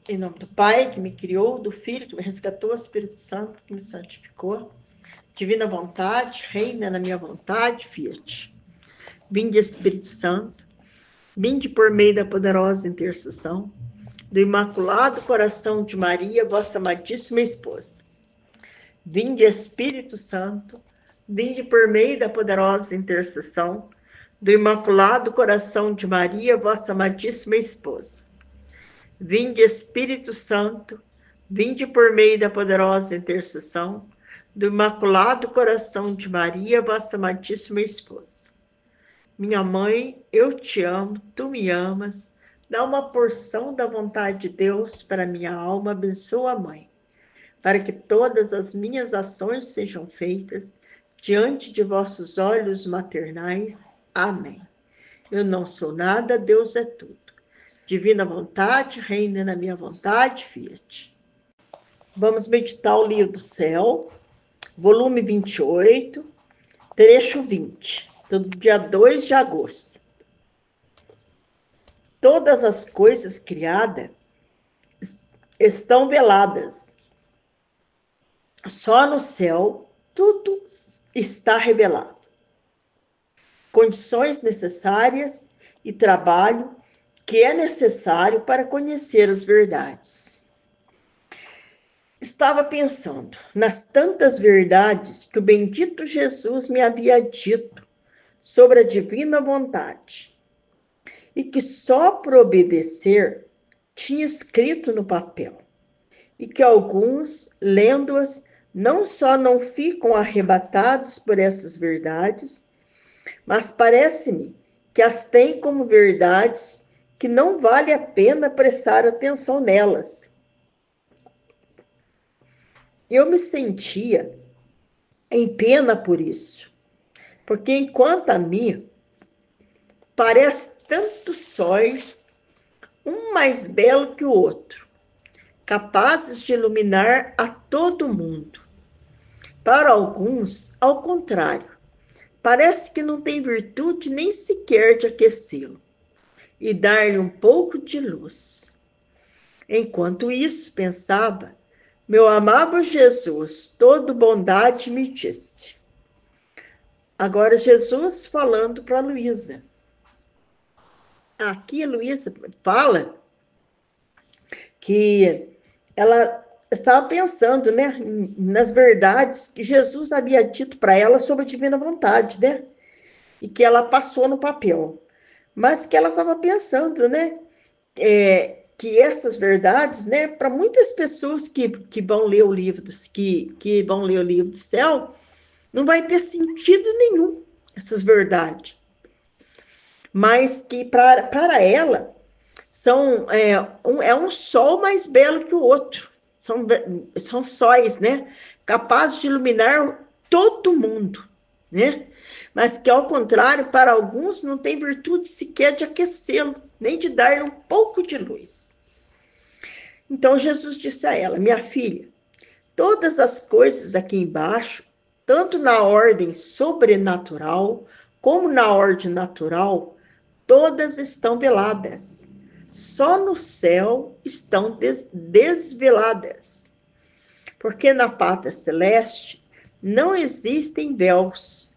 Em nome do Pai, que me criou, do Filho, que me resgatou, do Espírito Santo, que me santificou. Divina vontade, reina na minha vontade, fiat. Vinde, Espírito Santo, vinde por meio da poderosa intercessão do Imaculado Coração de Maria, vossa amadíssima esposa. Vinde, Espírito Santo, vinde por meio da poderosa intercessão do Imaculado Coração de Maria, vossa amadíssima esposa. Vinde, Espírito Santo, vinde por meio da poderosa intercessão do Imaculado Coração de Maria, vossa amadíssima esposa. Minha mãe, eu te amo, tu me amas, dá uma porção da vontade de Deus para minha alma, abençoa, Mãe, para que todas as minhas ações sejam feitas diante de vossos olhos maternais. Amém. Eu não sou nada, Deus é tudo. Divina vontade, reina na minha vontade, fiat. Vamos meditar o livro do céu, volume 28, trecho 20, do dia 2 de agosto. Todas as coisas criadas estão veladas. Só no céu tudo está revelado. Condições necessárias e trabalho que é necessário para conhecer as verdades. Estava pensando nas tantas verdades que o bendito Jesus me havia dito sobre a divina vontade e que só por obedecer tinha escrito no papel, e que alguns, lendo-as, não só não ficam arrebatados por essas verdades, mas parece-me que as têm como verdades que não vale a pena prestar atenção nelas. Eu me sentia em pena por isso, porque enquanto a mim parece tantos sóis, um mais belo que o outro, capazes de iluminar a todo mundo. Para alguns, ao contrário, parece que não tem virtude nem sequer de aquecê-lo e dar-lhe um pouco de luz. Enquanto isso, pensava, meu amado Jesus, todo bondade, me disse. Agora Jesus falando para Luísa. Aqui a Luísa fala que ela estava pensando, né, nas verdades que Jesus havia dito para ela sobre a divina vontade, né? E que ela passou no papel. Mas que ela estava pensando, né? Que essas verdades, né, para muitas pessoas que vão ler o livro que vão ler o livro do céu, não vai ter sentido nenhum essas verdades. Mas que para ela é um sol mais belo que o outro. São sóis, né? Capazes de iluminar todo mundo, né? Mas que, ao contrário, para alguns não tem virtude sequer de aquecê-lo, nem de dar-lhe um pouco de luz. Então Jesus disse a ela, minha filha, todas as coisas aqui embaixo, tanto na ordem sobrenatural como na ordem natural, todas estão veladas. Só no céu estão desveladas. Porque na pátria celeste não existem véus,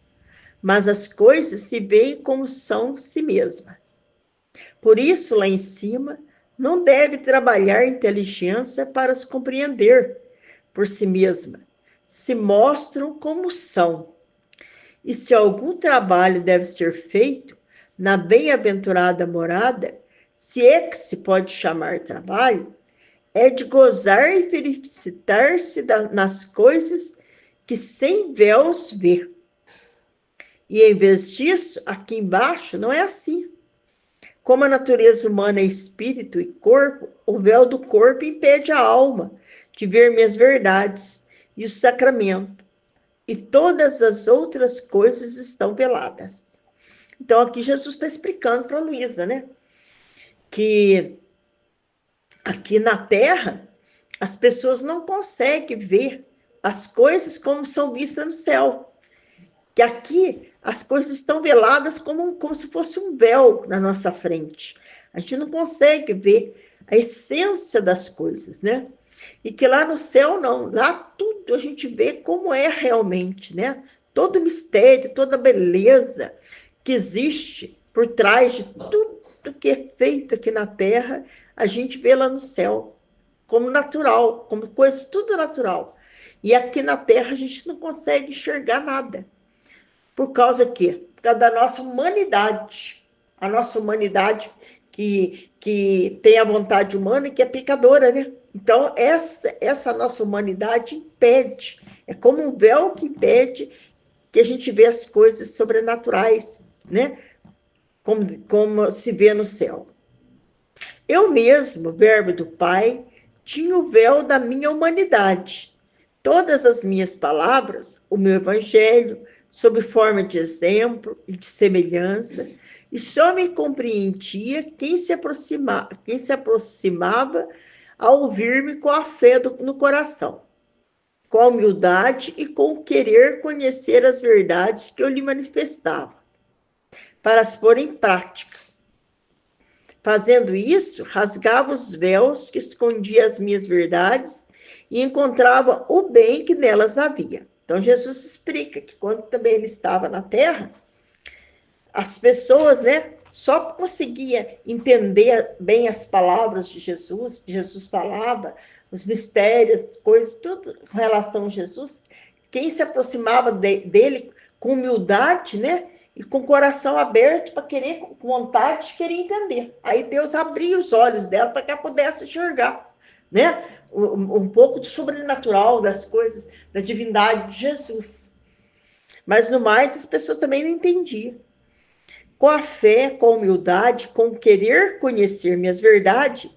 mas as coisas se veem como são si mesma. Por isso, lá em cima, não deve trabalhar inteligência para as compreender por si mesma. Se mostram como são. E se algum trabalho deve ser feito na bem-aventurada morada, se é que se pode chamar trabalho, é de gozar e felicitar-se nas coisas que sem véus vê. E em vez disso, aqui embaixo não é assim. Como a natureza humana é espírito e corpo, o véu do corpo impede a alma de ver minhas verdades e o sacramento, e todas as outras coisas estão veladas. Então aqui Jesus está explicando para a Luísa, né? Que aqui na Terra as pessoas não conseguem ver as coisas como são vistas no céu. Que aqui as coisas estão veladas como se fosse um véu na nossa frente. A gente não consegue ver a essência das coisas, né? E que lá no céu não, lá tudo a gente vê como é realmente, né? Todo mistério, toda beleza que existe por trás de tudo que é feito aqui na Terra, a gente vê lá no céu, como natural, como coisa tudo natural. E aqui na Terra a gente não consegue enxergar nada. Por causa quê? Por causa da nossa humanidade. A nossa humanidade que tem a vontade humana e que é pecadora, né? Então, essa nossa humanidade impede. É como um véu que impede que a gente vê as coisas sobrenaturais, né? Como se vê no céu. Eu mesmo, verbo do Pai, tinha o véu da minha humanidade. Todas as minhas palavras, o meu evangelho, sob forma de exemplo e de semelhança, e só me compreendia quem se aproximava a ouvir-me com a fé no coração, com a humildade e com o querer conhecer as verdades que eu lhe manifestava, para as pôr em prática. Fazendo isso, rasgava os véus que escondiam as minhas verdades e encontrava o bem que nelas havia. Então, Jesus explica que quando também ele estava na terra, as pessoas, né, só conseguia entender bem as palavras de Jesus, que Jesus falava, os mistérios, coisas, tudo com relação a Jesus. Quem se aproximava dele com humildade, né, e com o coração aberto para querer, com vontade de querer entender. Aí Deus abria os olhos dela para que ela pudesse enxergar, né, um pouco do sobrenatural das coisas, da divindade de Jesus. Mas no mais, as pessoas também não entendiam. Com a fé, com a humildade, com o querer conhecer minhas verdades,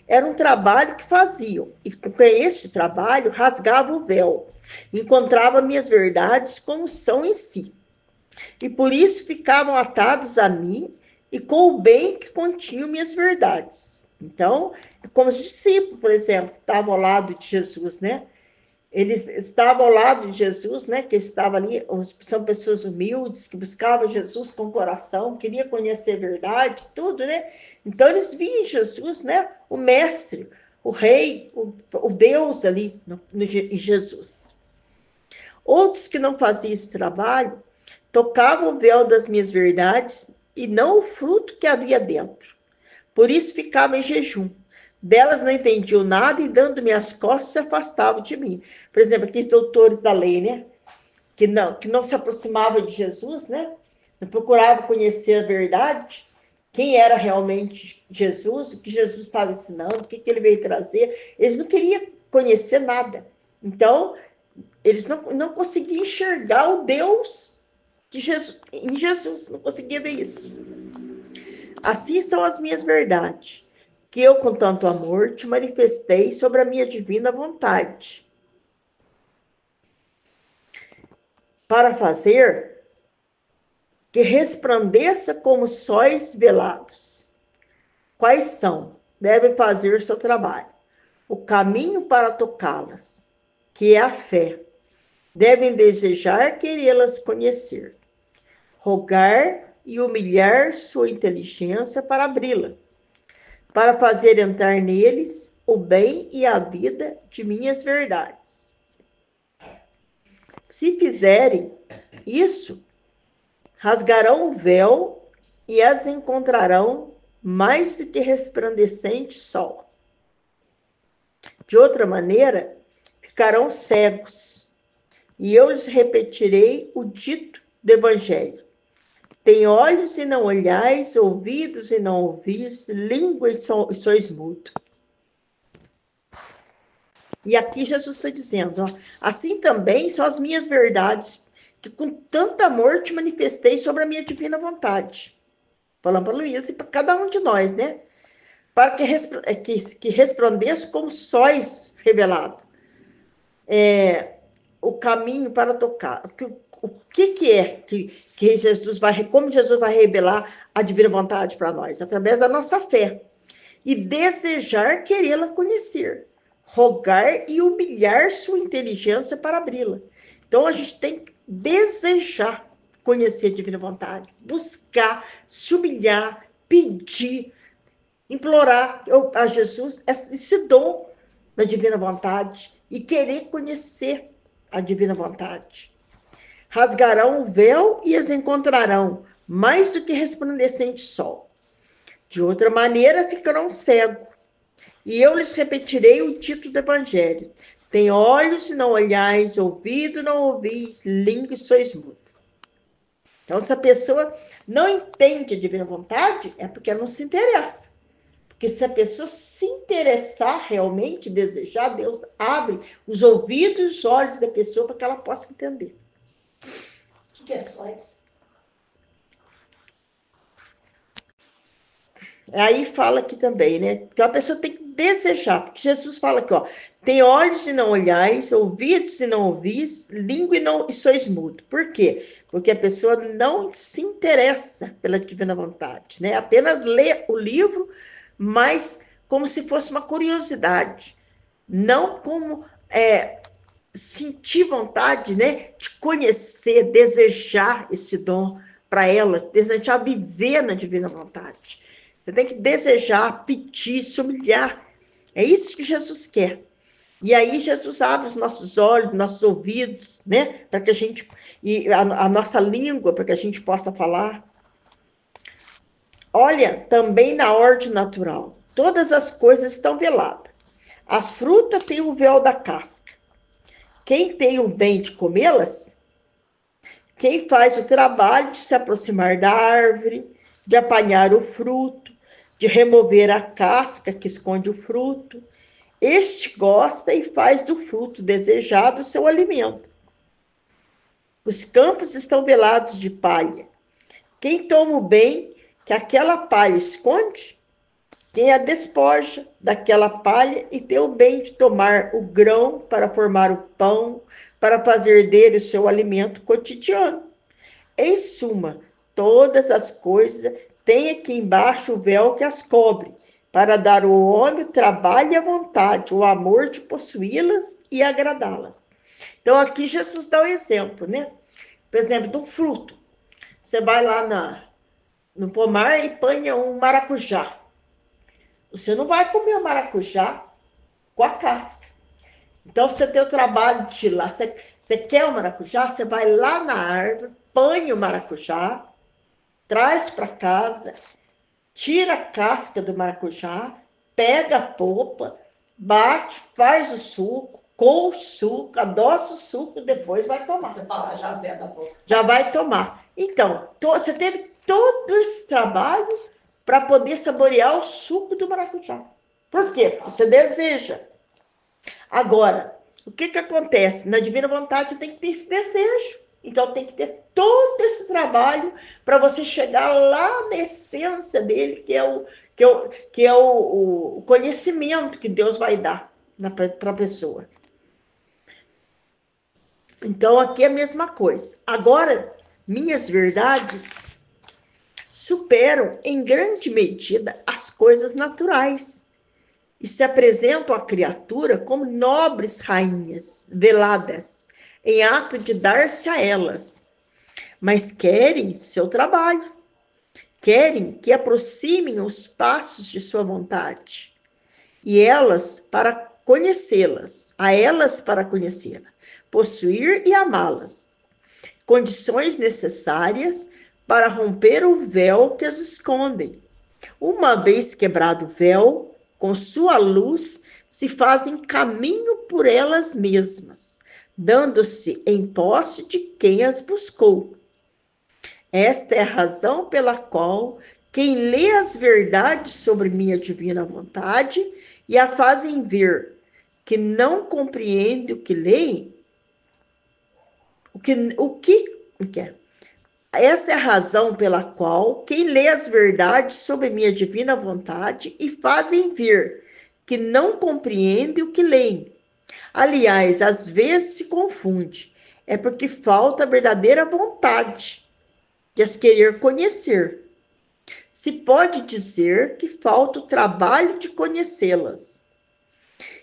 era um trabalho que faziam. E com esse trabalho, rasgava o véu, encontrava minhas verdades como são em si. E por isso ficavam atados a mim e com o bem que continham minhas verdades. Então, como os discípulos, por exemplo, que estavam ao lado de Jesus, né? Eles estavam ao lado de Jesus, né? Que estava ali, são pessoas humildes que buscavam Jesus com o coração, queria conhecer a verdade, tudo, né? Então eles viam Jesus, né? O mestre, o rei, o Deus ali em Jesus. Outros que não faziam esse trabalho tocavam o véu das minhas verdades e não o fruto que havia dentro. Por isso ficava em jejum. Delas não entendiam nada e, dando-me as costas, se afastavam de mim. Por exemplo, aqueles doutores da lei, né? Que não se aproximavam de Jesus, né? Não procuravam conhecer a verdade, quem era realmente Jesus, o que Jesus estava ensinando, o que ele veio trazer. Eles não queriam conhecer nada. Então, eles não conseguiam enxergar o Deus em Jesus, não conseguia ver isso. Assim são as minhas verdades, que eu, com tanto amor, te manifestei sobre a minha divina vontade, para fazer que resplandeça como sóis velados. Quais são? Deve fazer o seu trabalho. O caminho para tocá-las, que é a fé. Devem desejar querê-las conhecer. Rogar e humilhar sua inteligência para abri-la, para fazer entrar neles o bem e a vida de minhas verdades. Se fizerem isso, rasgarão o véu e as encontrarão mais do que resplandecente sol. De outra maneira, ficarão cegos, e eu lhes repetirei o dito do Evangelho. Tem olhos e não olhais, ouvidos e não ouvis, língua e sois mudo. E aqui Jesus está dizendo, ó, assim também são as minhas verdades, que com tanto amor te manifestei sobre a minha divina vontade. Falando para Luísa e para cada um de nós, né? Para que resplandeça como sóis revelado. O caminho para tocar. O que é que Jesus vai, como Jesus vai revelar a divina vontade para nós? Através da nossa fé. E desejar querê-la conhecer. Rogar e humilhar sua inteligência para abri-la. Então, a gente tem que desejar conhecer a divina vontade, buscar, se humilhar, pedir, implorar a Jesus esse dom da divina vontade e querer conhecer a divina vontade. Rasgarão o véu e as encontrarão, mais do que resplandecente sol. De outra maneira, ficarão cegos. E eu lhes repetirei o título do Evangelho. Tem olhos e não olhais, ouvido e não ouvis, língua e sois mudo. Então, se a pessoa não entende a divina vontade, é porque ela não se interessa. Porque se a pessoa se interessar realmente, desejar, Deus abre os ouvidos e os olhos da pessoa para que ela possa entender. O que é só isso? Aí fala aqui também, né? Que a pessoa tem que desejar, porque Jesus fala aqui, ó, tem olhos e não olhais, ouvidos e não ouvis, língua e sois mudo. Por quê? Porque a pessoa não se interessa pela divina vontade, né? Apenas lê o livro, mas como se fosse uma curiosidade, não como sentir vontade, né, de conhecer, desejar esse dom para ela, desejar viver na divina vontade. Você tem que desejar, pedir, se humilhar. É isso que Jesus quer. E aí Jesus abre os nossos olhos, nossos ouvidos, né, para que a gente, e a nossa língua, para que a gente possa falar. Olha, também na ordem natural, todas as coisas estão veladas. As frutas têm o véu da casca. Quem tem o bem de comê-las? Quem faz o trabalho de se aproximar da árvore, de apanhar o fruto, de remover a casca que esconde o fruto, este gosta e faz do fruto desejado o seu alimento. Os campos estão velados de palha. Quem toma o bem que aquela palha esconde? Quem a despoja daquela palha e tem o bem de tomar o grão para formar o pão, para fazer dele o seu alimento cotidiano. Em suma, todas as coisas têm aqui embaixo o véu que as cobre, para dar ao homem o trabalho e a vontade, o amor de possuí-las e agradá-las. Então, aqui Jesus dá um exemplo, né? Por exemplo, do fruto. Você vai lá no pomar e apanha um maracujá. Você não vai comer o maracujá com a casca. Então, você tem o trabalho de ir lá. Você quer o maracujá? Você vai lá na árvore, apanha o maracujá, traz para casa, tira a casca do maracujá, pega a polpa, bate, faz o suco, coa o suco, adoça o suco, depois vai tomar. Você fala já Zé da boca. Já vai tomar. Então, você teve todo esse trabalho para poder saborear o suco do maracujá. Por quê? Porque você deseja. Agora, o que acontece? Na divina vontade tem que ter esse desejo. Então tem que ter todo esse trabalho para você chegar lá na essência dele, que é o conhecimento que Deus vai dar para a pessoa. Então aqui é a mesma coisa. Agora, minhas verdades superam em grande medida as coisas naturais e se apresentam à criatura como nobres rainhas veladas, em ato de dar-se a elas, mas querem seu trabalho, querem que aproximem os passos de sua vontade, e elas para conhecê-las, a elas para conhecê-la, possuir e amá-las, condições necessárias para romper o véu que as escondem. Uma vez quebrado o véu, com sua luz, se fazem caminho por elas mesmas, dando-se em posse de quem as buscou. Esta é a razão pela qual quem lê as verdades sobre minha divina vontade e a fazem ver que não compreende o que leem, esta é a razão pela qual quem lê as verdades sobre minha divina vontade e fazem ver que não compreende o que leem. Aliás, às vezes se confunde. É porque falta a verdadeira vontade de as querer conhecer. Se pode dizer que falta o trabalho de conhecê-las.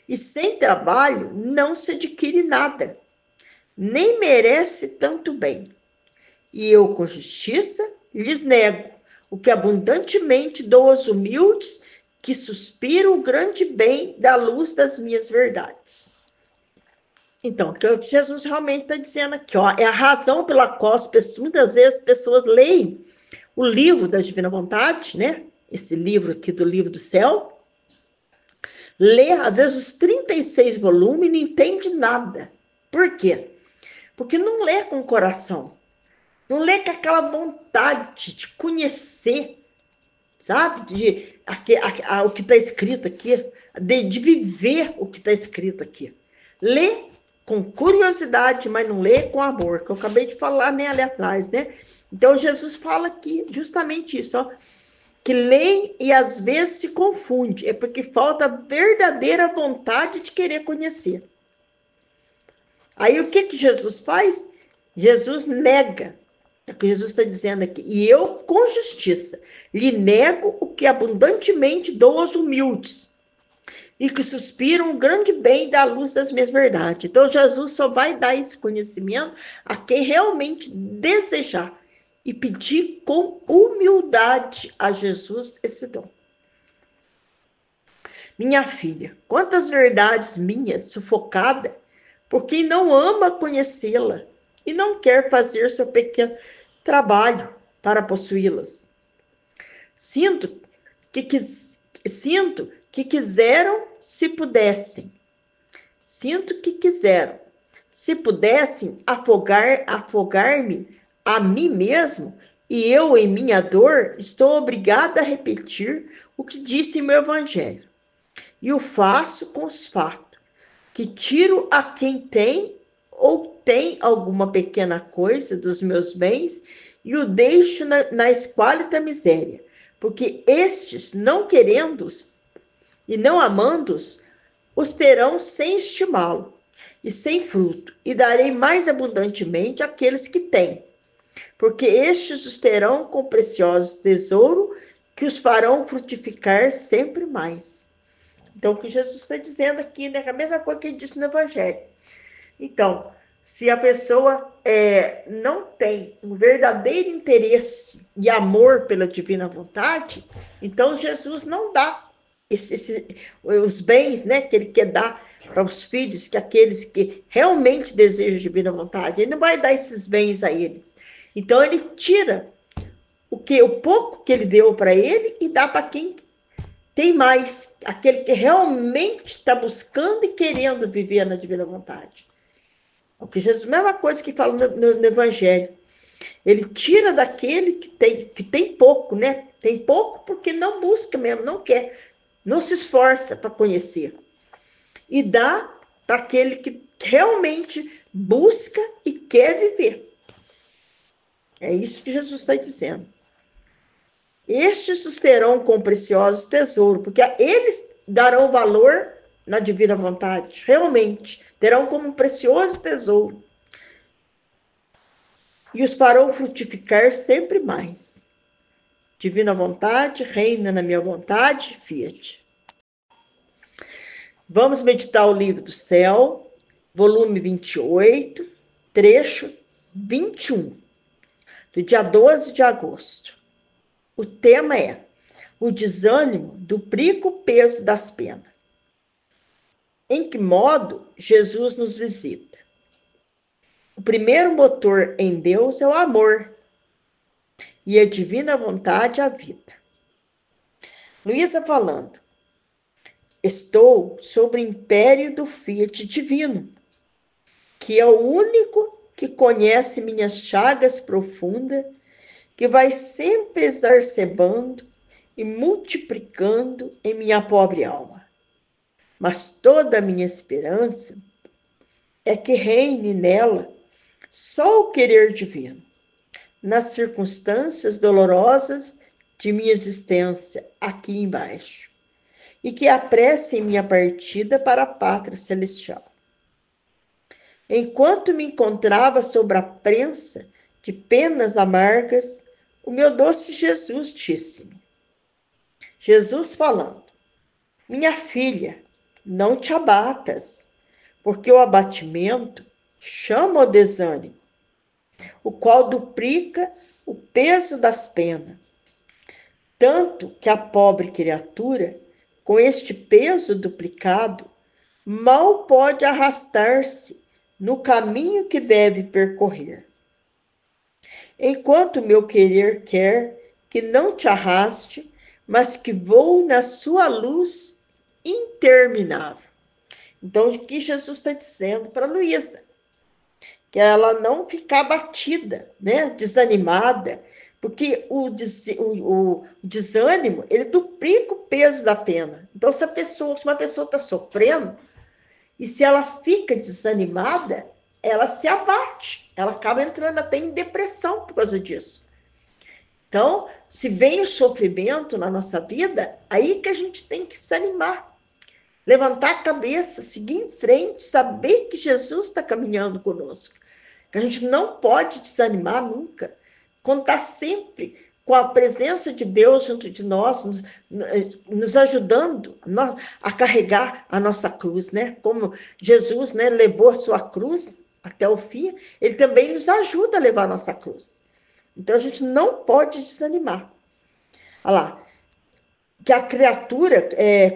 E sem trabalho não se adquire nada, nem merece tanto bem. E eu, com justiça, lhes nego o que abundantemente dou aos humildes que suspira o grande bem da luz das minhas verdades. Então, o que Jesus realmente está dizendo aqui, ó, é a razão pela qual muitas vezes as pessoas leem o livro da Divina Vontade, né? Esse livro aqui do Livro do Céu, lê, às vezes, os 36 volumes e não entende nada. Por quê? Porque não lê com o coração. Não lê com aquela vontade de conhecer, sabe? O que está escrito aqui, de viver o que está escrito aqui. Lê com curiosidade, mas não lê com amor, que eu acabei de falar nem ali atrás, né? Então, Jesus fala aqui justamente isso, ó, que lê e às vezes se confunde, é porque falta verdadeira vontade de querer conhecer. Aí o que Jesus faz? Jesus nega. É o que Jesus está dizendo aqui. E eu, com justiça, lhe nego o que abundantemente dou aos humildes e que suspiram o grande bem da luz das minhas verdades. Então, Jesus só vai dar esse conhecimento a quem realmente desejar e pedir com humildade a Jesus esse dom. Minha filha, quantas verdades minhas sufocadas por quem não ama conhecê-la e não quer fazer seu pequeno trabalho para possuí-las. Sinto que quiseram se pudessem. Sinto que quiseram se pudessem afogar-me a mim mesmo, e eu, em minha dor, estou obrigada a repetir o que disse meu evangelho. E o faço com os fatos, que tiro a quem tem ou tem alguma pequena coisa dos meus bens e o deixo na esquálida miséria, porque estes, não querendo-os e não amando-os, os terão sem estimá-lo e sem fruto, e darei mais abundantemente àqueles que têm, porque estes os terão com preciosos tesouro que os farão frutificar sempre mais. Então, o que Jesus está dizendo aqui, né, é a mesma coisa que ele disse no Evangelho. Então, se a pessoa não tem um verdadeiro interesse e amor pela divina vontade, então Jesus não dá os bens, né, que ele quer dar para os filhos, que aqueles que realmente desejam a divina vontade, ele não vai dar esses bens a eles. Então, ele tira o pouco que ele deu para ele e dá para quem tem mais, aquele que realmente está buscando e querendo viver na divina vontade. O que Jesus, mesma coisa que fala no Evangelho. Ele tira daquele que tem pouco, né? Tem pouco porque não busca mesmo, não quer, não se esforça para conhecer. E dá para aquele que realmente busca e quer viver. É isso que Jesus está dizendo. Estes os terão com preciosos tesouros, porque eles darão valor na divina vontade, realmente, terão como um precioso tesouro. E os farão frutificar sempre mais. Divina vontade, reina na minha vontade, fiat. Vamos meditar o Livro do Céu, volume 28, trecho 21, do dia 12 de agosto. O tema é o desânimo duplica o peso das penas. Em que modo Jesus nos visita? O primeiro motor em Deus é o amor e a divina vontade a vida. Luísa falando, estou sobre o império do Fiat divino, que é o único que conhece minhas chagas profundas, que vai sempre exacerbando e multiplicando em minha pobre alma. Mas toda a minha esperança é que reine nela só o querer divino, nas circunstâncias dolorosas de minha existência aqui embaixo, e que apresse minha partida para a pátria celestial. Enquanto me encontrava sobre a prensa de penas amargas, o meu doce Jesus disse-me, Jesus falando, minha filha, não te abatas, porque o abatimento chama o desânimo, o qual duplica o peso das penas, tanto que a pobre criatura com este peso duplicado, mal pode arrastar-se no caminho que deve percorrer. Enquanto meu querer quer que não te arraste, mas que voe na sua luz interminável. Então, o que Jesus está dizendo para Luísa? Que ela não ficar abatida, né? Desanimada, porque o desânimo, ele duplica o peso da pena. Então, se uma pessoa está sofrendo, e se ela fica desanimada, ela se abate, ela acaba entrando até em depressão por causa disso. Então, se vem o sofrimento na nossa vida, aí que a gente tem que se animar, levantar a cabeça, seguir em frente, saber que Jesus está caminhando conosco, que a gente não pode desanimar nunca, contar sempre com a presença de Deus junto de nós, nos ajudando a carregar a nossa cruz, né? Como Jesus, né, levou a sua cruz até o fim, ele também nos ajuda a levar a nossa cruz. Então, a gente não pode desanimar. Olha lá, que a criatura,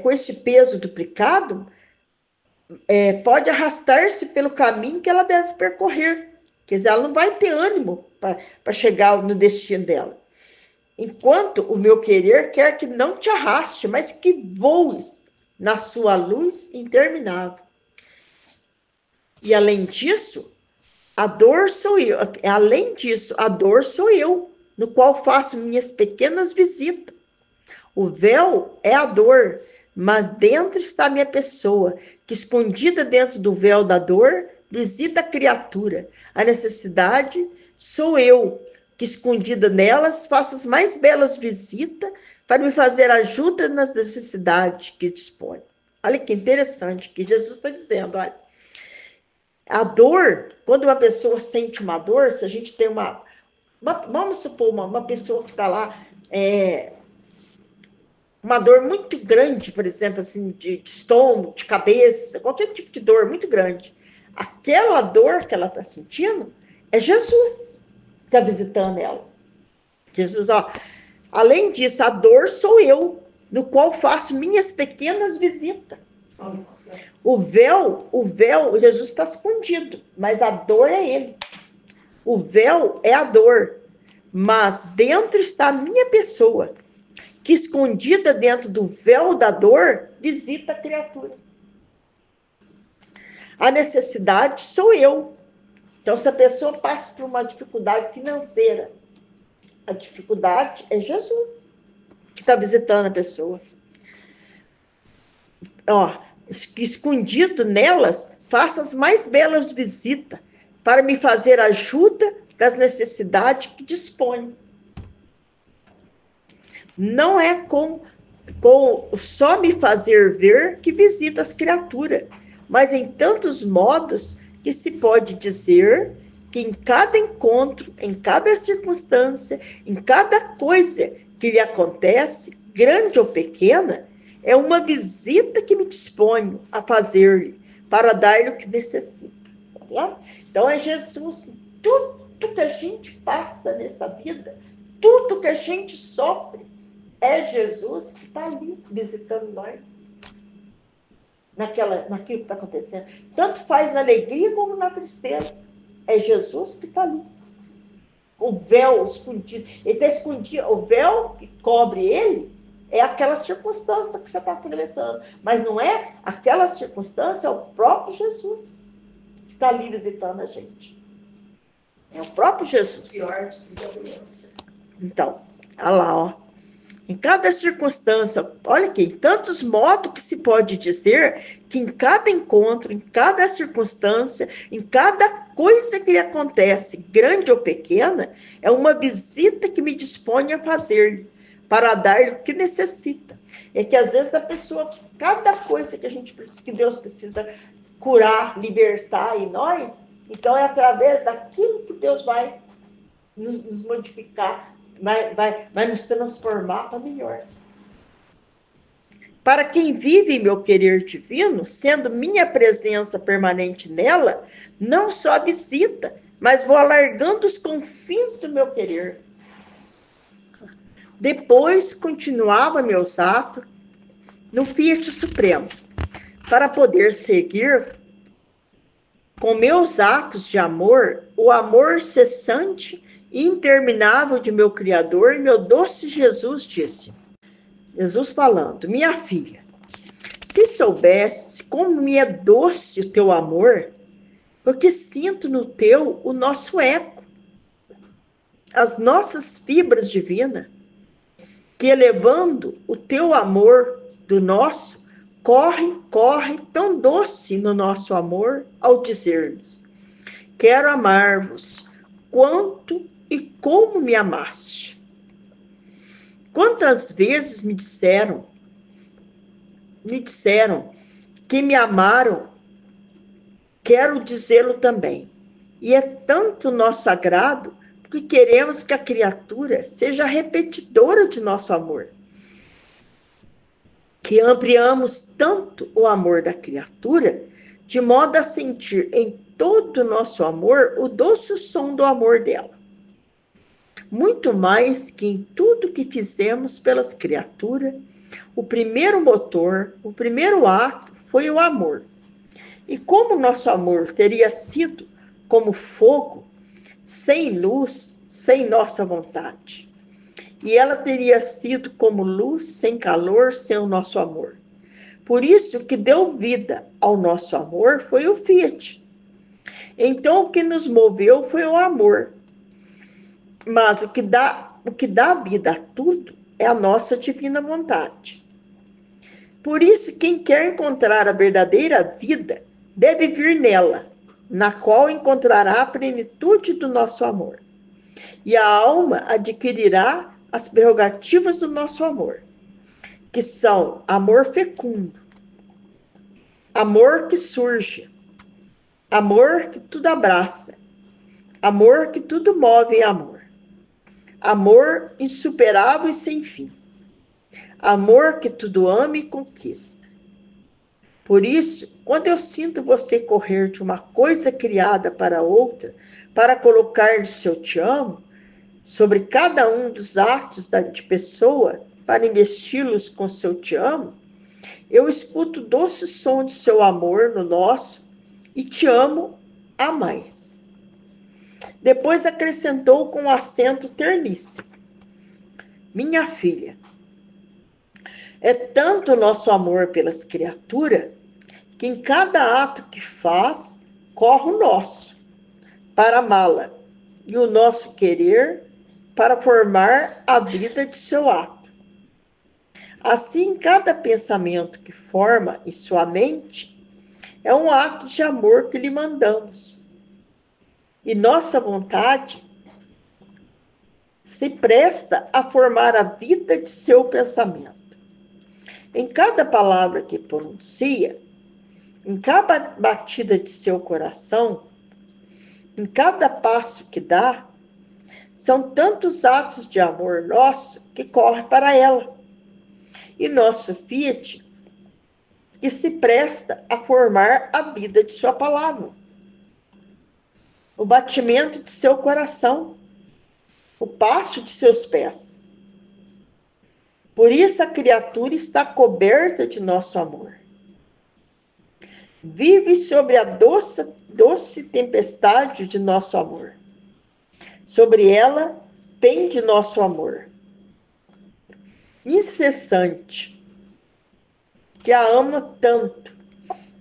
com esse peso duplicado, pode arrastar-se pelo caminho que ela deve percorrer. Quer dizer, ela não vai ter ânimo para chegar no destino dela. Enquanto o meu querer quer que não te arraste, mas que voes na sua luz interminável. E além disso, a dor sou eu. Além disso, a dor sou eu, no qual faço minhas pequenas visitas. O véu é a dor, mas dentro está a minha pessoa, que escondida dentro do véu da dor, visita a criatura. A necessidade sou eu, que escondida nelas faço as mais belas visitas para me fazer ajuda nas necessidades que dispõe. Olha que interessante que Jesus está dizendo, olha. A dor, quando uma pessoa sente uma dor, se a gente tem vamos supor, uma pessoa que está lá, uma dor muito grande, por exemplo, assim, de estômago, de cabeça, qualquer tipo de dor muito grande. Aquela dor que ela está sentindo é Jesus que está visitando ela. Jesus, ó, além disso, a dor sou eu, no qual faço minhas pequenas visitas. O véu, Jesus está escondido, mas a dor é ele. O véu é a dor, mas dentro está a minha pessoa, que escondida dentro do véu da dor, visita a criatura. A necessidade sou eu. Então, se a pessoa passa por uma dificuldade financeira, a dificuldade é Jesus que está visitando a pessoa. Ó, escondido nelas, faça as mais belas visitas para me fazer ajuda das necessidades que dispõe. Não é com só me fazer ver que visita as criaturas, mas em tantos modos que se pode dizer que em cada encontro, em cada circunstância, em cada coisa que lhe acontece, grande ou pequena, é uma visita que me disponho a fazer-lhe para dar-lhe o que necessita. Tá? Então é Jesus, tudo que a gente passa nessa vida, tudo que a gente sofre, é Jesus que está ali visitando nós. Naquilo que está acontecendo. Tanto faz na alegria como na tristeza. É Jesus que está ali. O véu escondido. Ele está escondido. O véu que cobre ele é aquela circunstância que você está atravessando. Mas não é aquela circunstância, é o próprio Jesus que está ali visitando a gente. É o próprio Jesus. Pior de tudo. Então, olha lá, ó. Em cada circunstância, olha aqui, em tantos modos que se pode dizer que em cada encontro, em cada circunstância, em cada coisa que lhe acontece, grande ou pequena, é uma visita que me dispõe a fazer para dar-lhe o que necessita. É que às vezes a pessoa, cada coisa que Deus precisa curar, libertar em nós, então é através daquilo que Deus vai nos modificar, vai nos transformar para melhor. Para quem vive meu querer divino, sendo minha presença permanente nela, não só visita, mas vou alargando os confins do meu querer. Depois continuava meus atos, no Fiat Supremo, para poder seguir com meus atos de amor o amor cessante e interminável de meu Criador, e meu doce Jesus disse, Jesus falando, minha filha, se soubesses como me é doce o teu amor, porque sinto no teu o nosso eco, as nossas fibras divinas, que elevando o teu amor do nosso, corre tão doce no nosso amor ao dizer-nos, quero amar-vos quanto e como me amaste. Quantas vezes me disseram que me amaram, quero dizê-lo também. E é tanto nosso agrado que queremos que a criatura seja repetidora de nosso amor. Que ampliamos tanto o amor da criatura, de modo a sentir em todo o nosso amor o doce som do amor dela. Muito mais que em tudo que fizemos pelas criaturas, o primeiro motor, o primeiro ato foi o amor. E como nosso amor teria sido como fogo, sem luz, sem nossa vontade. E ela teria sido como luz, sem calor, sem o nosso amor. Por isso, o que deu vida ao nosso amor foi o Fiat. Então, o que nos moveu foi o amor. Mas o que dá vida a tudo é a nossa divina vontade. Por isso, quem quer encontrar a verdadeira vida deve vir nela, na qual encontrará a plenitude do nosso amor. E a alma adquirirá as prerrogativas do nosso amor, que são amor fecundo, amor que surge, amor que tudo abraça, amor que tudo move em amor, amor insuperável e sem fim, amor que tudo ama e conquista. Por isso, quando eu sinto você correr de uma coisa criada para outra, para colocar de seu te amo, sobre cada um dos atos de pessoa, para investi-los com seu te amo, eu escuto o doce som de seu amor no nosso e te amo a mais. Depois acrescentou com um acento terníssimo, minha filha, é tanto o nosso amor pelas criaturas, que em cada ato que faz, corre o nosso, para amá-la, e o nosso querer para formar a vida de seu ato. Assim, cada pensamento que forma em sua mente é um ato de amor que lhe mandamos. E nossa vontade se presta a formar a vida de seu pensamento. Em cada palavra que pronuncia, em cada batida de seu coração, em cada passo que dá, são tantos atos de amor nosso que corre para ela. E nosso Fiat que se presta a formar a vida de sua palavra. O batimento de seu coração, o passo de seus pés. Por isso a criatura está coberta de nosso amor. Vive sobre a doce tempestade de nosso amor. Sobre ela pende nosso amor. Incessante, que a ama tanto,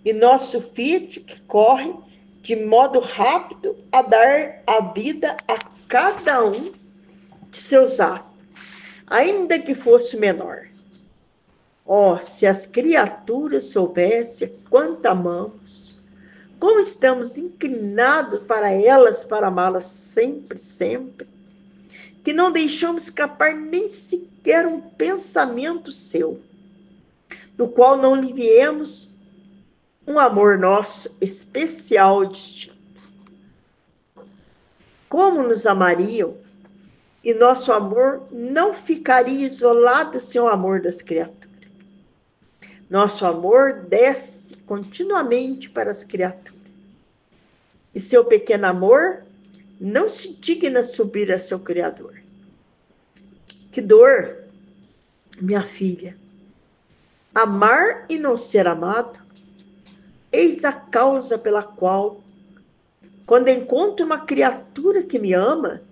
e nosso Fiat que corre de modo rápido a dar a vida a cada um de seus atos, ainda que fosse menor. Oh, se as criaturas soubessem quanto amamos, como estamos inclinados para elas, para amá-las sempre, sempre, que não deixamos escapar nem sequer um pensamento seu, no qual não lhe viemos um amor nosso especial distinto. Como nos amariam, e nosso amor não ficaria isolado sem o amor das criaturas. Nosso amor desce continuamente para as criaturas. E seu pequeno amor não se digna subir a seu Criador. Que dor, minha filha, Amar e não ser amado, eis a causa pela qual, quando encontro uma criatura que me ama,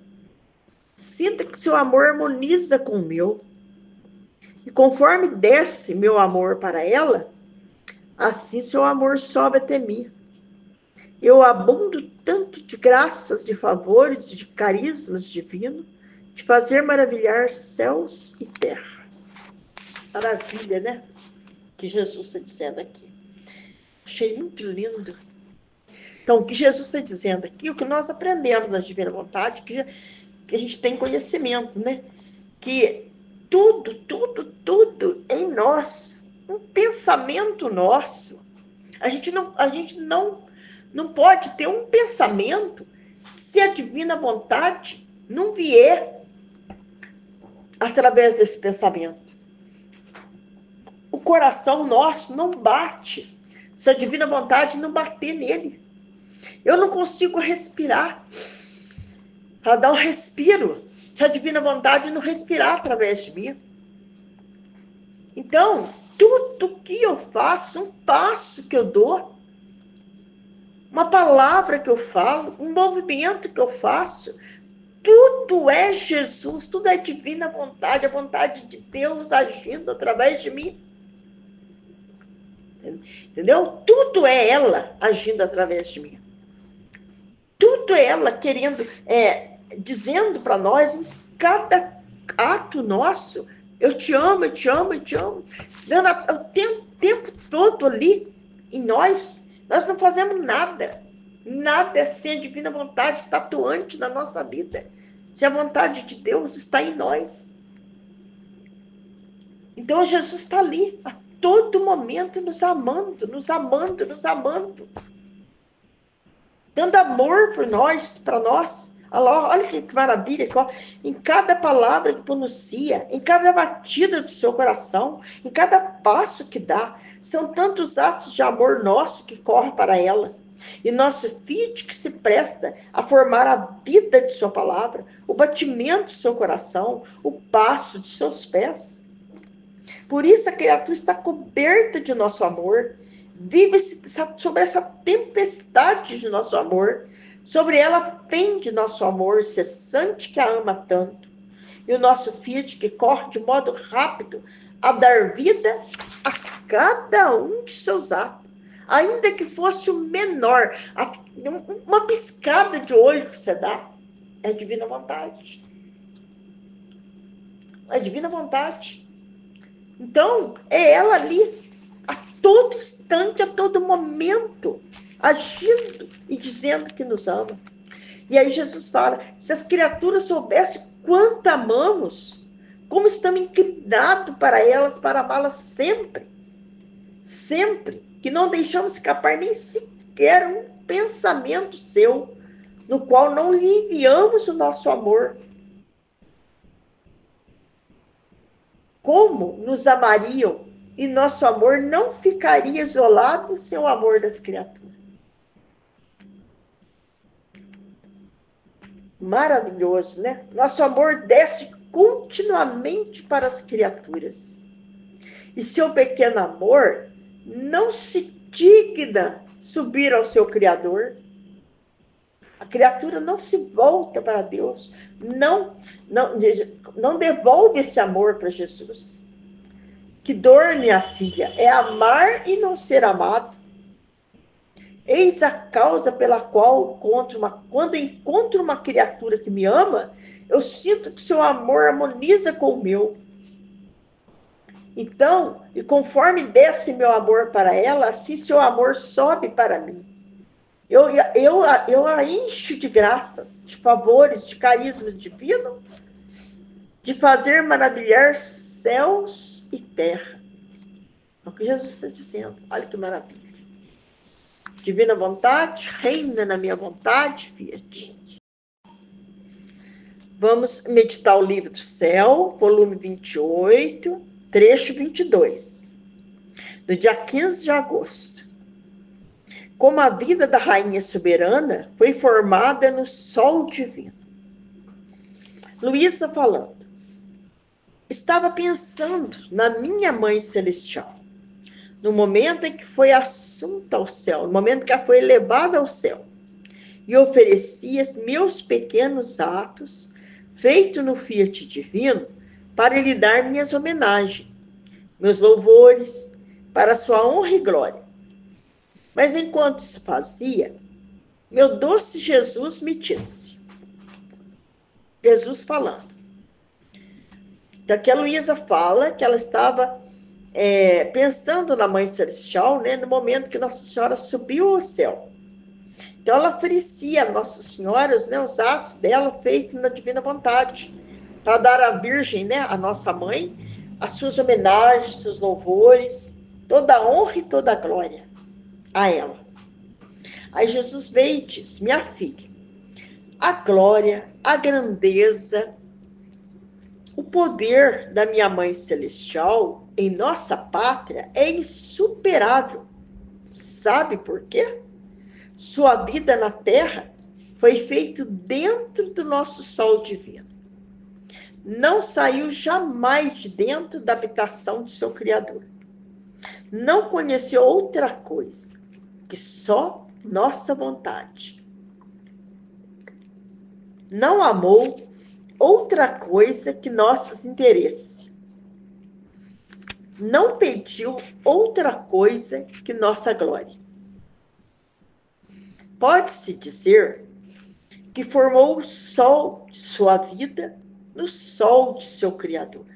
sinta que seu amor harmoniza com o meu. E conforme desce meu amor para ela, assim seu amor sobe até mim. Eu abundo tanto de graças, de favores, de carismas divinos, de fazer maravilhar céus e terra. Maravilha, né? Que Jesus está dizendo aqui. Achei muito lindo. Então, o que Jesus está dizendo aqui, o que nós aprendemos na Divina Vontade, que a gente tem conhecimento, né? Que tudo em nós, um pensamento nosso, a gente não pode ter um pensamento se a Divina Vontade não vier através desse pensamento. O coração nosso não bate se a Divina Vontade não bater nele. Eu não consigo respirar, para dar um respiro, se a Divina Vontade não respirar através de mim. Então, tudo que eu faço, um passo que eu dou, uma palavra que eu falo, um movimento que eu faço, tudo é Jesus, tudo é Divina Vontade, a vontade de Deus agindo através de mim. Entendeu? Tudo é ela agindo através de mim. Tudo é ela querendo, dizendo para nós, em cada ato nosso, eu te amo, eu te amo, eu te amo. Dando o tempo todo ali em nós não fazemos nada. Nada sem a Divina Vontade está atuante na nossa vida. Se a vontade de Deus está em nós. Então Jesus está ali, a todo momento, nos amando, nos amando, nos amando. Dando amor por nós, para nós. Olha que maravilha. Em cada palavra que pronuncia, em cada batida do seu coração, em cada passo que dá, são tantos atos de amor nosso que corre para ela. E nosso Fiat que se presta a formar a vida de sua palavra, o batimento do seu coração, o passo de seus pés. Por isso a criatura está coberta de nosso amor, vive sobre essa tempestade de nosso amor, sobre ela pende nosso amor cessante que a ama tanto, e o nosso Fiat que corre de modo rápido a dar vida a cada um de seus atos, ainda que fosse o menor, uma piscada de olho que você dá, é a Divina Vontade. É a Divina Vontade. Então, é ela ali, a todo instante, a todo momento, agindo e dizendo que nos ama. E aí Jesus fala, se as criaturas soubessem quanto amamos, como estamos inclinados para elas, para amá-las sempre, sempre, que não deixamos escapar nem sequer um pensamento seu, no qual não lhe enviamos o nosso amor. Como nos amariam e nosso amor não ficaria isolado sem o amor das criaturas. Maravilhoso, né? Nosso amor desce continuamente para as criaturas. E seu pequeno amor não se digna subir ao seu Criador. A criatura não se volta para Deus, não devolve esse amor para Jesus. Que dor, minha filha, é amar e não ser amado. Eis a causa pela qual, quando encontro uma criatura que me ama, eu sinto que seu amor harmoniza com o meu. Então, e conforme desce meu amor para ela, assim seu amor sobe para mim. Eu a encho de graças, de favores, de carisma divino, de fazer maravilhar céus e terra. É o que Jesus está dizendo. Olha que maravilha. Divina vontade, reina na minha vontade, Fiat. Vamos meditar o livro do céu, volume 28, trecho 22, do dia 15 de agosto. Como a vida da rainha soberana foi formada no sol divino. Luísa falando. Estava pensando na minha mãe celestial. no momento em que foi assunta ao céu, no momento que ela foi elevada ao céu, e oferecias meus pequenos atos, feito no fiat divino, para lhe dar minhas homenagens, meus louvores, para sua honra e glória. Mas enquanto isso fazia, meu doce Jesus me disse, Jesus falando. Então, aqui a Luísa fala que ela estava pensando na Mãe Celestial, né, no momento que Nossa Senhora subiu ao céu. Então, ela oferecia a Nossa Senhora, né, os atos dela feitos na divina vontade, para dar à Virgem, né, a nossa mãe, as suas homenagens, seus louvores, toda a honra e toda a glória a ela. Aí Jesus veio e disse, minha filha, a glória, a grandeza, o poder da minha Mãe Celestial em nossa pátria é insuperável. Sabe por quê? Sua vida na terra foi feita dentro do nosso sol divino. Não saiu jamais de dentro da habitação de seu Criador. Não conheceu outra coisa que só nossa vontade. Não amou outra coisa que nossos interesses. Não pediu outra coisa que nossa glória. Pode-se dizer que formou o sol de sua vida no sol de seu Criador.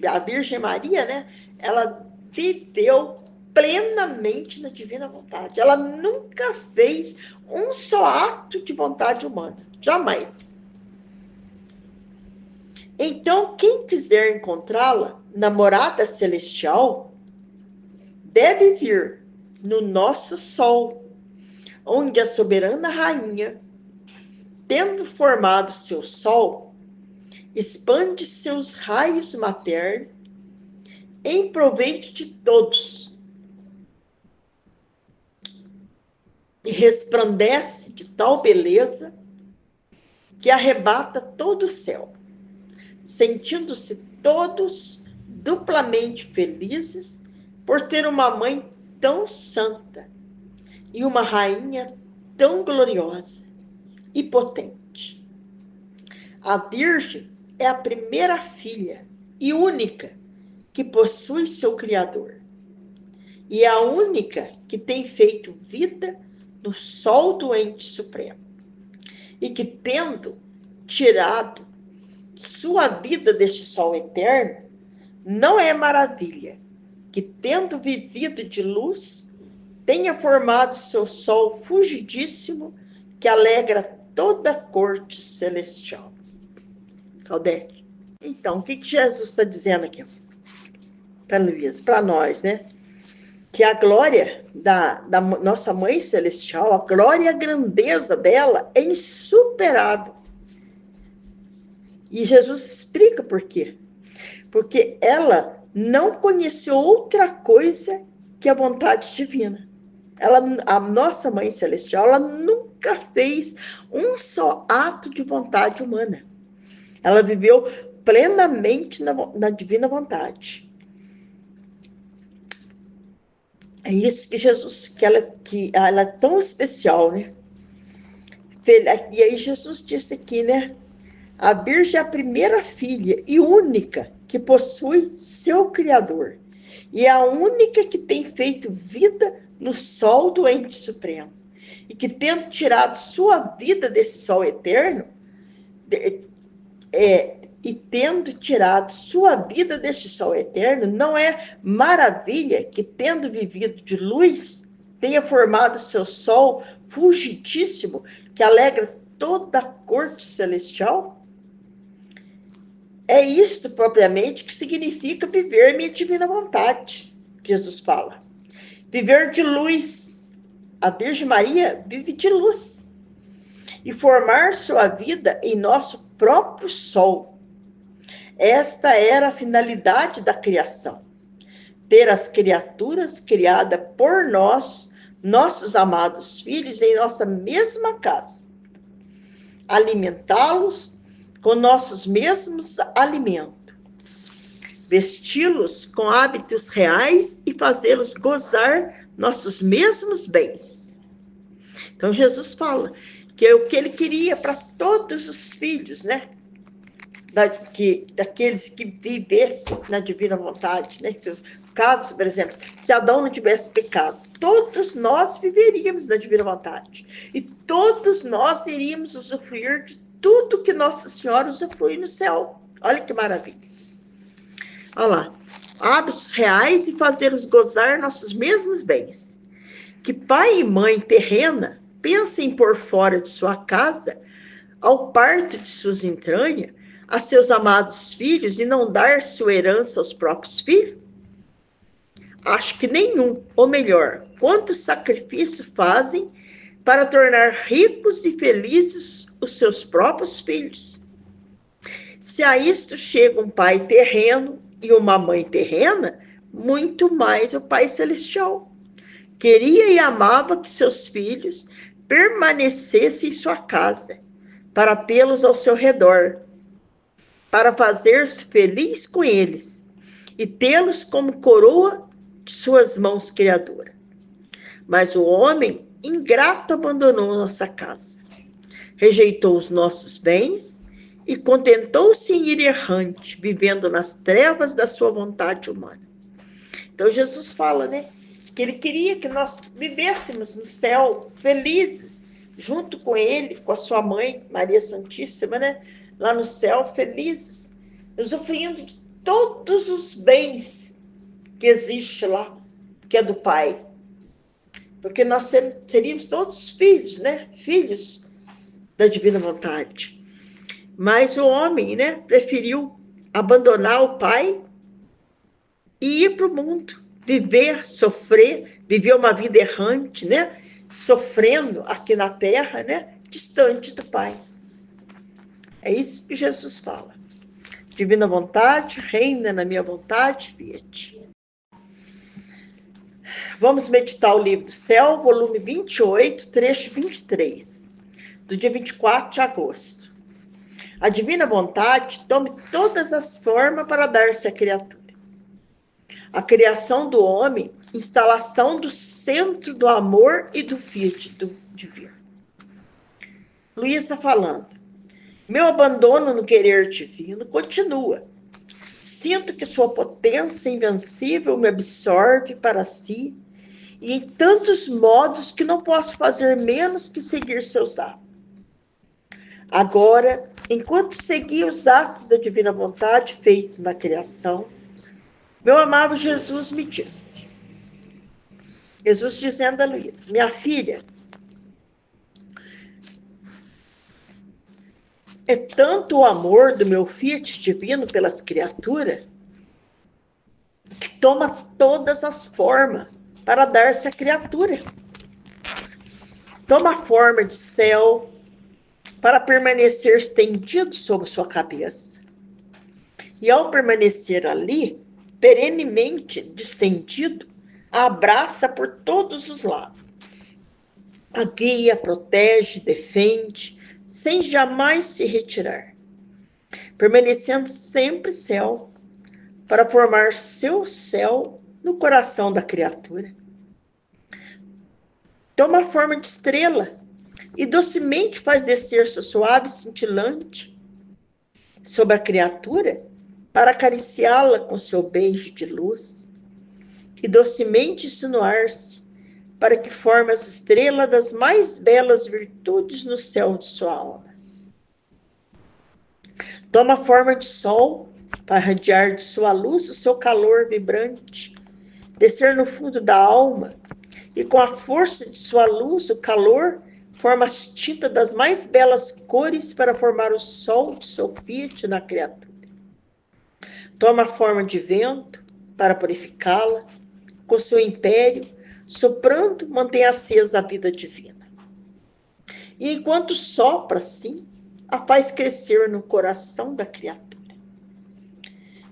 A Virgem Maria, né, ela viveu plenamente na divina vontade. Ela nunca fez um só ato de vontade humana. Jamais. Então, quem quiser encontrá-la na morada celestial, deve vir no nosso sol, onde a soberana rainha, tendo formado seu sol, expande seus raios maternos em proveito de todos e resplandece de tal beleza que arrebata todo o céu, sentindo-se todos duplamente felizes por ter uma mãe tão santa e uma rainha tão gloriosa e potente. A Virgem é a primeira filha e única que possui seu Criador, e é a única que tem feito vida no sol do ente supremo, e que, tendo tirado sua vida deste sol eterno, não é maravilha que, tendo vivido de luz, tenha formado seu sol fulgidíssimo que alegra toda a corte celestial. Claudete. Então, o que Jesus está dizendo aqui? Para Luísa, para nós, né? Que a glória da nossa Mãe Celestial, a glória e a grandeza dela é insuperável. E Jesus explica por quê. Porque ela não conheceu outra coisa que a vontade divina. A nossa Mãe Celestial, ela nunca fez um só ato de vontade humana. Ela viveu plenamente na divina vontade. É isso que Jesus, que ela é tão especial, né? E aí Jesus disse aqui, né? A Virgem é a primeira filha e única que possui seu Criador. E é a única que tem feito vida no sol do ente supremo. E que, tendo tirado sua vida desse sol eterno, e tendo tirado sua vida deste sol eterno, não é maravilha que, tendo vivido de luz, tenha formado seu sol fulgidíssimo que alegra toda a corte celestial? É isto propriamente que significa viver minha divina vontade, Jesus fala. Viver de luz. A Virgem Maria vive de luz. E formar sua vida em nosso próprio sol. Esta era a finalidade da criação. Ter as criaturas criadas por nós, nossos amados filhos, em nossa mesma casa. Alimentá-los com nossos mesmos alimentos. vesti-los com hábitos reais e fazê-los gozar nossos mesmos bens. Então, Jesus fala que é o que ele queria para todos os filhos, né? Daqueles que vivessem na divina vontade, né? Caso, por exemplo, se Adão não tivesse pecado, todos nós viveríamos na divina vontade. E todos nós iríamos usufruir de tudo que Nossa Senhora usufrui no céu. Olha que maravilha. Olha lá. Hábitos reais e fazê-los gozar nossos mesmos bens. Que pai e mãe terrena pensem por fora de sua casa, ao parto de suas entranhas, a seus amados filhos e não dar sua herança aos próprios filhos? Acho que nenhum, ou melhor, quantos sacrifícios fazem para tornar ricos e felizes os seus próprios filhos? Se a isto chega um pai terreno e uma mãe terrena, muito mais o Pai Celestial. Queria e amava que seus filhos permanecessem em sua casa, para tê-los ao seu redor, para fazer-se feliz com eles e tê-los como coroa de suas mãos criadoras. Mas o homem ingrato abandonou nossa casa, rejeitou os nossos bens e contentou-se em ir errante, vivendo nas trevas da sua vontade humana. Então Jesus fala, né, que ele queria que nós vivêssemos no céu felizes, junto com ele, com a sua mãe, Maria Santíssima, né, lá no céu, felizes, usufruindo de todos os bens que existe lá, que é do Pai. Porque nós seríamos todos filhos, né? Filhos da divina vontade. Mas o homem, né, preferiu abandonar o Pai e ir para o mundo, viver, sofrer, viver uma vida errante, né? Sofrendo aqui na terra, né? Distante do Pai. É isso que Jesus fala. Divina vontade, reina na minha vontade, fiat. Vamos meditar o livro do céu, volume 28, trecho 23, do dia 24 de agosto. A divina vontade tome todas as formas para dar-se à criatura. A criação do homem, instalação do centro do amor e do fiat do divino. Luísa falando. Meu abandono no querer divino continua. Sinto que sua potência invencível me absorve para si e em tantos modos que não posso fazer menos que seguir seus atos. Agora, enquanto seguia os atos da divina vontade feitos na criação, meu amado Jesus me disse, Jesus dizendo a Luísa, minha filha, é tanto o amor do meu fiat divino pelas criaturas que toma todas as formas para dar-se à criatura. Toma a forma de céu para permanecer estendido sobre sua cabeça. E ao permanecer ali, perenemente distendido, a abraça por todos os lados. A guia, protege, defende, sem jamais se retirar, permanecendo sempre céu, para formar seu céu no coração da criatura. Toma a forma de estrela e docemente faz descer seu suave cintilante sobre a criatura para acariciá-la com seu beijo de luz e docemente insinuar-se para que forme as estrelas das mais belas virtudes no céu de sua alma. Toma a forma de sol para irradiar de sua luz o seu calor vibrante, descer no fundo da alma e com a força de sua luz, o calor, forma as tintas das mais belas cores para formar o sol de seu fiat na criatura. Toma a forma de vento para purificá-la, com seu império, soprando, mantém acesa a vida divina. E enquanto sopra assim, a faz crescer no coração da criatura.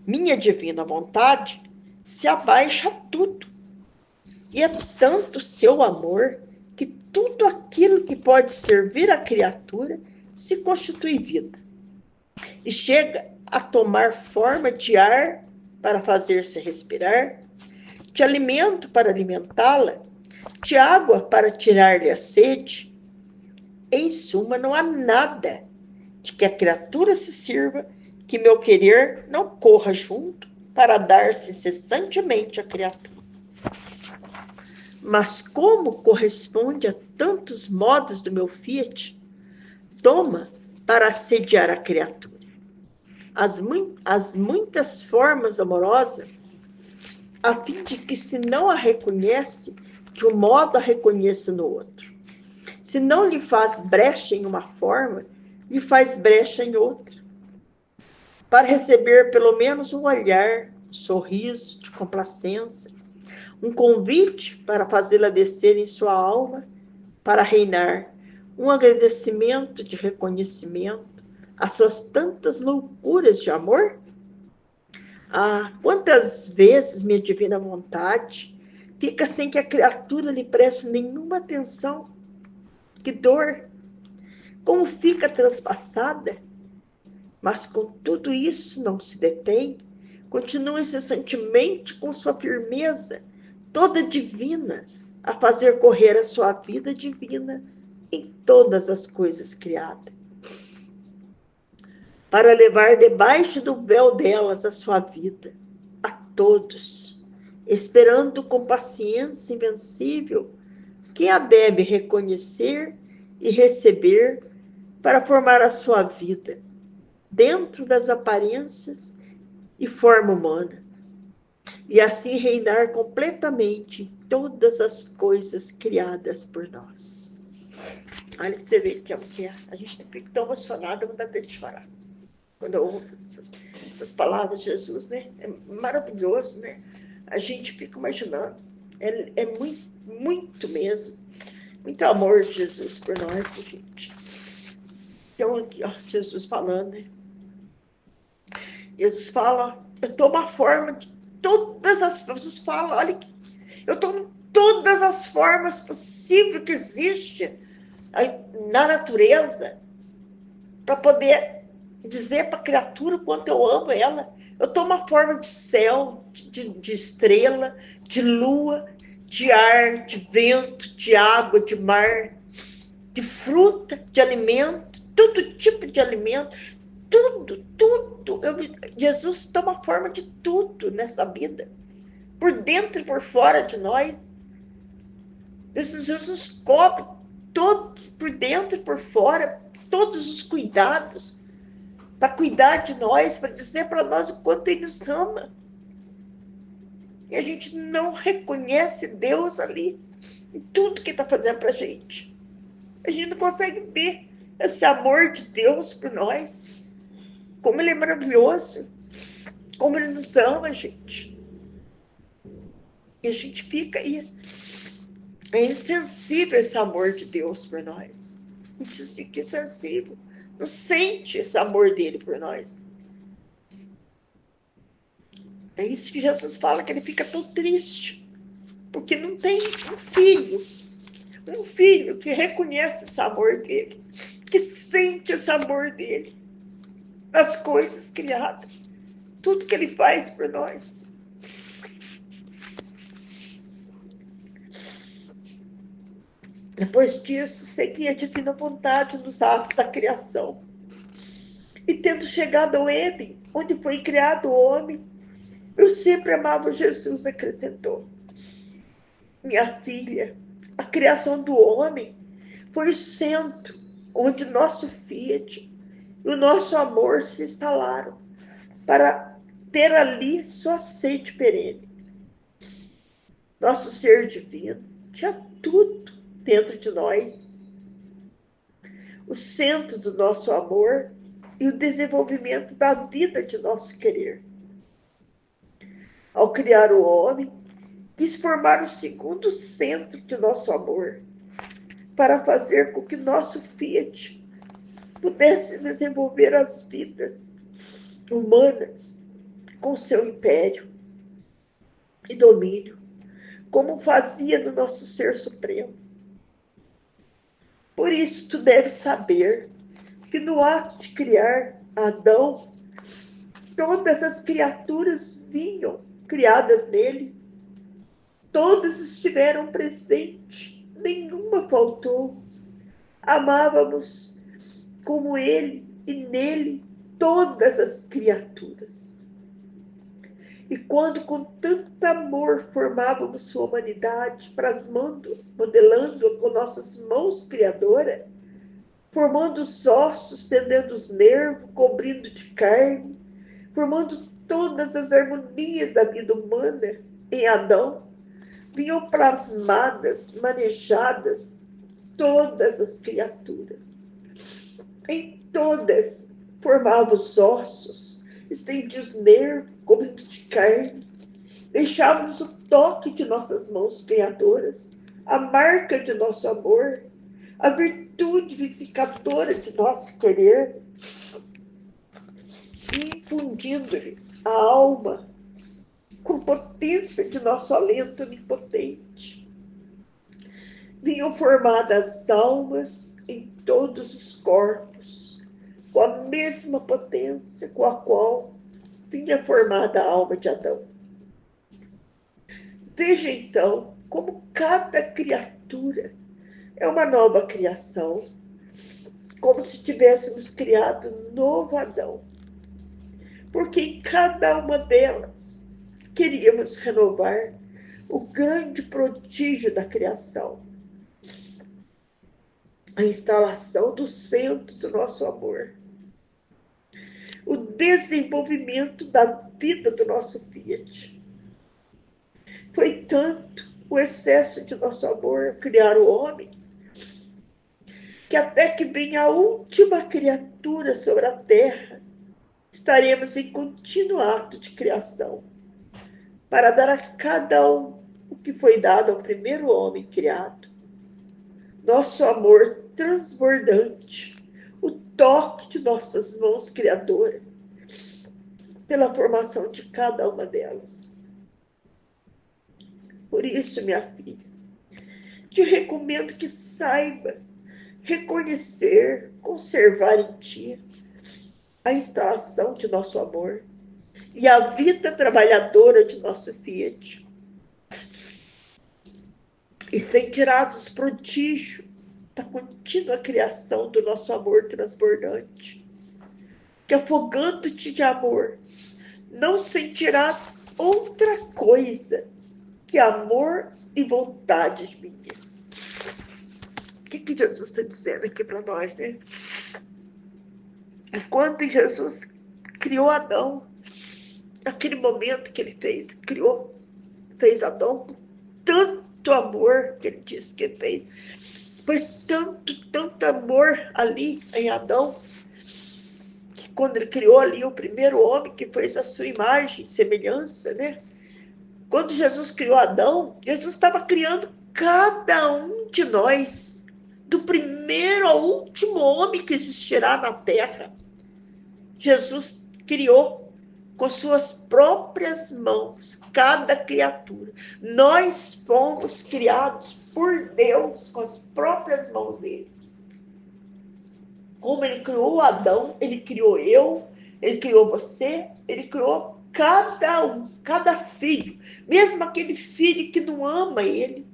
Minha divina vontade se abaixa a tudo. E é tanto seu amor que tudo aquilo que pode servir à criatura se constitui vida. E chega a tomar forma de ar para fazer-se respirar, de alimento para alimentá-la, de água para tirar-lhe a sede. Em suma, não há nada de que a criatura se sirva que meu querer não corra junto para dar-se incessantemente à criatura. Mas como corresponde a tantos modos do meu fiat, toma para assediar a criatura as muitas formas amorosas, a fim de que, se não a reconhece, de um modo a reconheça no outro. Se não lhe faz brecha em uma forma, lhe faz brecha em outra. Para receber pelo menos um olhar, um sorriso de complacência, um convite para fazê-la descer em sua alma, para reinar, um agradecimento de reconhecimento às suas tantas loucuras de amor? Ah, quantas vezes minha divina vontade fica sem que a criatura lhe preste nenhuma atenção? Que dor! Como fica transpassada! Mas com tudo isso não se detém, continua incessantemente com sua firmeza, toda divina, a fazer correr a sua vida divina em todas as coisas criadas, para levar debaixo do véu delas a sua vida, a todos, esperando com paciência invencível quem a deve reconhecer e receber para formar a sua vida, dentro das aparências e forma humana, e assim reinar completamente em todas as coisas criadas por nós. Olha, você vê que a gente fica tão emocionada, dá até de chorar quando eu ouvo essas palavras de Jesus, né? É maravilhoso, né? A gente fica imaginando, é muito, muito mesmo, muito amor de Jesus por nós, gente. Então aqui, ó, Jesus falando, né? Jesus fala, eu tomo a forma de todas as... Jesus fala, olha aqui, eu tomo todas as formas possíveis que existe na natureza para poder dizer para a criatura o quanto eu amo ela. Eu tomo a forma de céu, de estrela, de lua, de ar, de vento, de água, de mar, de fruta, de alimento, todo tipo de alimento, tudo. Jesus toma forma de tudo nessa vida, por dentro e por fora de nós. Jesus cobre todo, por dentro e por fora, todos os cuidados, para cuidar de nós, para dizer para nós o quanto Ele nos ama. E a gente não reconhece Deus ali, em tudo que Ele está fazendo para a gente. A gente não consegue ver esse amor de Deus por nós, como Ele é maravilhoso, como Ele nos ama, gente. E a gente fica aí, é insensível esse amor de Deus por nós. A gente fica insensível, não sente esse amor dele por nós. É isso que Jesus fala, que ele fica tão triste, porque não tem um filho que reconhece esse amor dele, que sente esse amor dele nas coisas criadas, tudo que ele faz por nós. Depois disso, segui a divina vontade nos atos da criação. E tendo chegado ao Éden, onde foi criado o homem, eu sempre amava Jesus, acrescentou. Minha filha, a criação do homem foi o centro onde nosso fiat e o nosso amor se instalaram para ter ali sua sede perene. Nosso ser divino tinha tudo dentro de nós. O centro do nosso amor e o desenvolvimento da vida de nosso querer. Ao criar o homem, quis formar o segundo centro de nosso amor, para fazer com que nosso fiat pudesse desenvolver as vidas humanas com seu império e domínio, como fazia no nosso Ser Supremo. Por isso, tu deves saber que no ato de criar Adão, todas as criaturas vinham, criadas nele. Todas estiveram presentes, nenhuma faltou. Amávamos como ele e nele todas as criaturas. E quando com tanto amor formávamos sua humanidade, plasmando, modelando-a com nossas mãos criadoras, formando os ossos, tendendo os nervos, cobrindo de carne, formando todas as harmonias da vida humana em Adão, vinham plasmadas, manejadas todas as criaturas. Em todas formava os ossos, estendia os nervos, cobrindo de carne, deixava-nos o toque de nossas mãos criadoras, a marca de nosso amor, a virtude vivificadora de nosso querer, infundindo-lhe a alma com potência de nosso alento onipotente. Vinham formadas almas em todos os corpos, com a mesma potência com a qual vinha formada a alma de Adão. Veja então como cada criatura é uma nova criação, como se tivéssemos criado um novo Adão, porque em cada uma delas queríamos renovar o grande prodígio da criação, a instalação do centro do nosso amor, o desenvolvimento da vida do nosso Fiat. Foi tanto o excesso de nosso amor criar o homem, que até que venha a última criatura sobre a terra, estaremos em contínuo ato de criação, para dar a cada um o que foi dado ao primeiro homem criado. Nosso amor transbordante, o toque de nossas mãos criadoras, pela formação de cada uma delas. Por isso, minha filha, te recomendo que saiba reconhecer, conservar em ti a instalação de nosso amor e a vida trabalhadora de nosso Fiat. E sentirás os prodígios da contínua criação do nosso amor transbordante, que afogando-te de amor, não sentirás outra coisa que amor e vontade minha. O que Jesus está dizendo aqui para nós, né? Quando Jesus criou Adão, naquele momento que ele fez Adão com tanto amor, que ele disse que ele fez, pôs tanto amor ali em Adão, que quando ele criou ali o primeiro homem, que fez a sua imagem e semelhança, né? Quando Jesus criou Adão, Jesus estava criando cada um de nós, do primeiro ao último homem que existirá na terra. Jesus criou com suas próprias mãos cada criatura. Nós fomos criados por Deus com as próprias mãos dele. Como ele criou Adão, ele criou eu, ele criou você, ele criou cada um, cada filho, mesmo aquele filho que não ama ele,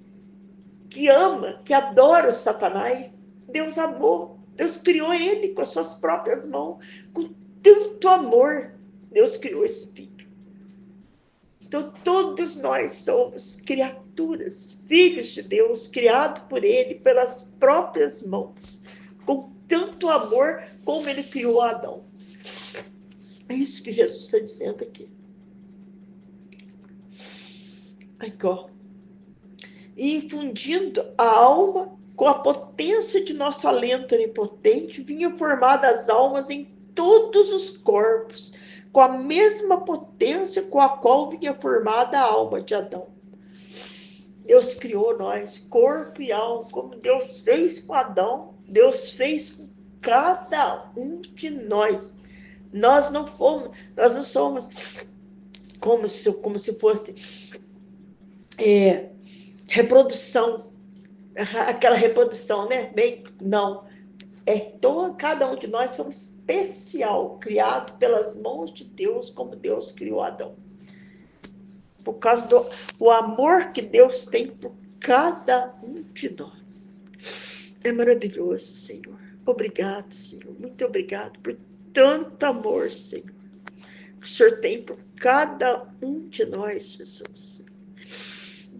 que ama, que adora o Satanás. Deus amou, Deus criou ele com as suas próprias mãos, com tanto amor. Deus criou esse filho. Então todos nós somos criaturas, filhos de Deus, criados por ele pelas próprias mãos, com tanto amor como ele criou Adão. É isso que Jesus está dizendo aqui. Aqui, ó. E infundindo a alma com a potência de nosso alento onipotente, vinham formadas as almas em todos os corpos, com a mesma potência com a qual vinha formada a alma de Adão. Deus criou nós, corpo e alma, como Deus fez com Adão, Deus fez com cada um de nós. Nós não somos como se fosse reprodução, aquela reprodução, né? Bem, não. Cada um de nós somos especial, criado pelas mãos de Deus, como Deus criou Adão. Por causa do amor que Deus tem por cada um de nós. É maravilhoso, Senhor. Obrigado, Senhor. Muito obrigado por tanto amor, Senhor, que o Senhor tem por cada um de nós, Jesus.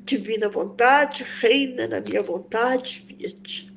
Divina vontade, reina na minha vontade, Fiat.